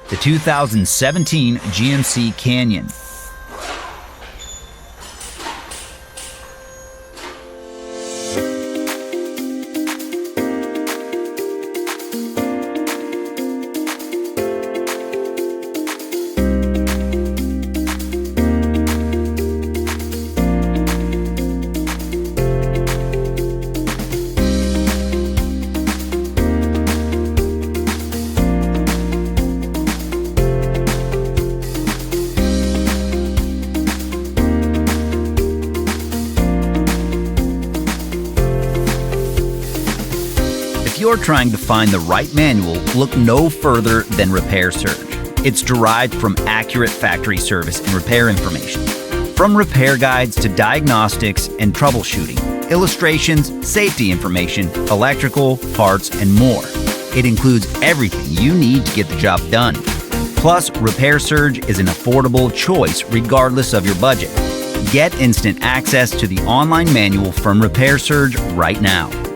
the 2017 GMC Canyon. If you're trying to find the right manual, look no further than Repair Surge. It's derived from accurate factory service and repair information. From repair guides to diagnostics and troubleshooting, illustrations, safety information, electrical, parts, and more. It includes everything you need to get the job done. Plus, Repair Surge is an affordable choice regardless of your budget. Get instant access to the online manual from Repair Surge right now.